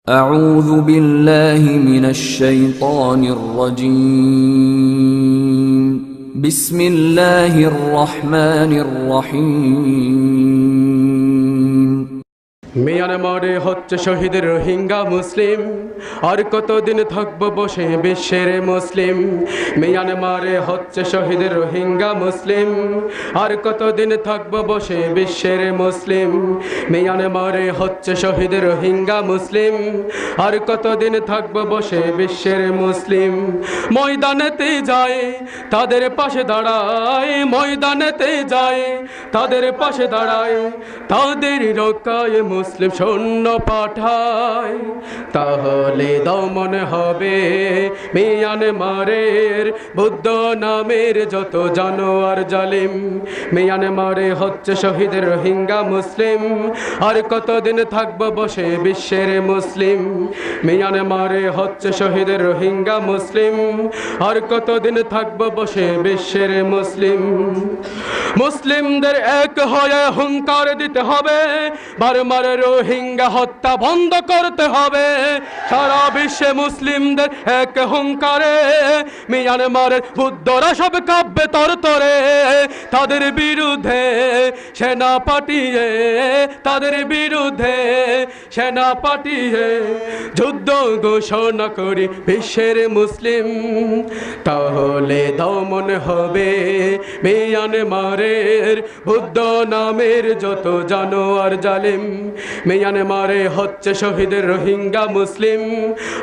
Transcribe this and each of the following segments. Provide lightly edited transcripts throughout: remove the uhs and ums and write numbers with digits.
أعوذ بالله من الشيطان الرجيم بسم الله الرحمن الرحيم মিয়ানমারে হচ্ছে শহীদের রোহিঙ্গা মুসলিম, আর কতদিন থাকবো বসে বিশ্বের মুসলিম। মিয়ানমারে হচ্ছে শহীদের রোহিঙ্গা মুসলিম, আর কতদিন থাকবো বসে বিশ্বের মুসলিম। মিয়ানমারে হচ্ছে শহীদের রোহিঙ্গা মুসলিম, আর কতদিন থাকবো বসে বিশ্বের মুসলিম। ময়দানেতে যায় তাদের পাশে দাঁড়ায়, ময়দানেতে যায় তাদের পাশে দাঁড়ায়, তাদের রক্ষায় মুসলিম সৈন্য পাঠায়। তাহলে দমন হবে মিয়ানমারের বুদ্ধ নামের যত জানোয়ার জালিম। মিয়ানমারে হচ্ছে শহীদের রোহিঙ্গা মুসলিম, আর কতদিন থাকবো বসে বিশ্বের মুসলিম। মিয়ানমারে হচ্ছে শহীদের রোহিঙ্গা মুসলিম, আর কতদিন থাকবো বসে বিশ্বের মুসলিম। মুসলিমদের এক হয়ে হুঙ্কার দিতে হবে, বারবার রোহিঙ্গা হত্যা বন্ধ করতে হবে। সারা বিশ্বে মুসলিমদের এক হুঙ্কারে মিয়ানমারের বুদ্ধরা সব কাব্যে তরতরে। তাদের বিরুদ্ধে সেনা পাঠিয়ে, তাদের বিরুদ্ধে সেনা পাঠিয়ে যুদ্ধ ঘোষণা করি বিশ্বের মুসলিম। তাহলে দমন হবে মিয়ানমারের বুদ্ধ নামের যত জানোয়ার জালিম। মিয়ানমারে হচ্ছে শহীদের রোহিঙ্গা মুসলিম,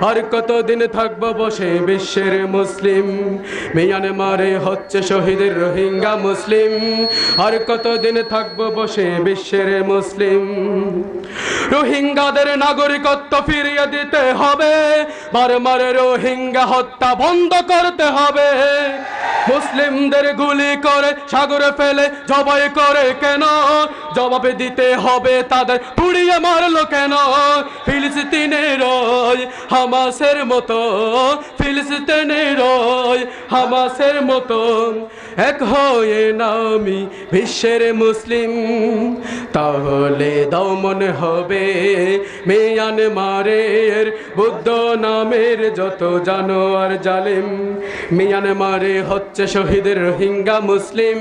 আর কতদিন থাকবো বসে বিশ্বের মুসলিম। মিয়ানমারে হচ্ছে শহীদের রোহিঙ্গা মুসলিম, আর কতদিন থাকবো বসে বিশ্বের মুসলিম। রোহিঙ্গাদের নাগরিকত্ব ফিরিয়ে দিতে হবে, বারবার রোহিঙ্গা হত্যা বন্ধ করতে হবে। মুসলিমদের গুলি করে সাগরে ফেলে জবাই করে কেন, জবাবে দিতে হবে তাদের পুড়িয়ে মারলো কেন। ফিলিস্তিনের হামাসের মতো, ফিলিস্তিনের হামাসের মতো এক হয়ে নামি বিশ্বের মুসলিম। তাহলে দমন হবে মিয়ানমারের বুদ্ধ নামের যত জানোয়ার জালিম। মিয়ানমারে হচ্ছে শহীদের রোহিঙ্গা মুসলিম,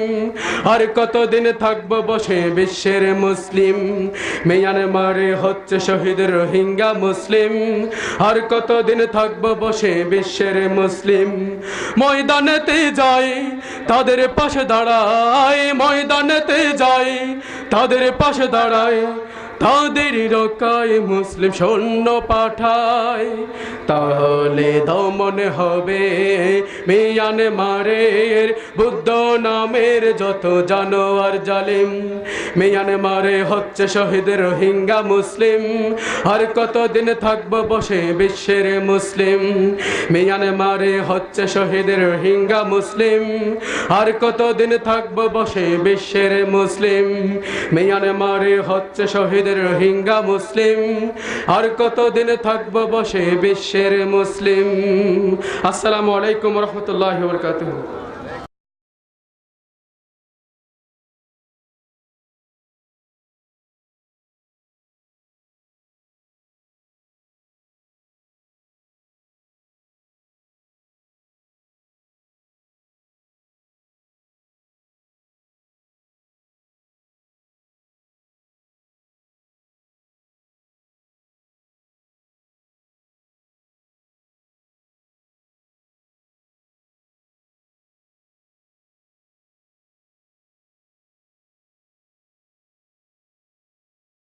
আর কতদিন থাকবো বসে বিশ্বের মুসলিম। মিয়ানমারে হচ্ছে শহীদের রোহিঙ্গা মুসলিম, আর কতদিন থাকবো বসে বিশ্বের মুসলিম। ময়দানেতে যায় তাদের পাশে দাঁড়ায়, ময়দানেতে যায় তাদের পাশে দাঁড়ায়, তাদের রক্ষায় মুসলিম সৈন্য পাঠায়। তাহলে দমন হবে মিয়ানমারের বুদ্ধ নামের যত জানোয়ার জালিম। মিয়ানমারে হচ্ছে শহীদের রোহিঙ্গা মুসলিম, আর কতদিন থাকবো বসে বিশ্বের মুসলিম। মিয়ানমারে হচ্ছে শহীদের রোহিঙ্গা মুসলিম, আর কতদিন থাকবো বসে বিশ্বের মুসলিম। মিয়ানমারে হচ্ছে শহীদ রোহিঙ্গা মুসলিম, আর কতদিন থাকবো বসে বিশ্বের মুসলিম। আসসালামু আলাইকুম ওয়া রাহমাতুল্লাহি ওয়া বারাকাতুহু।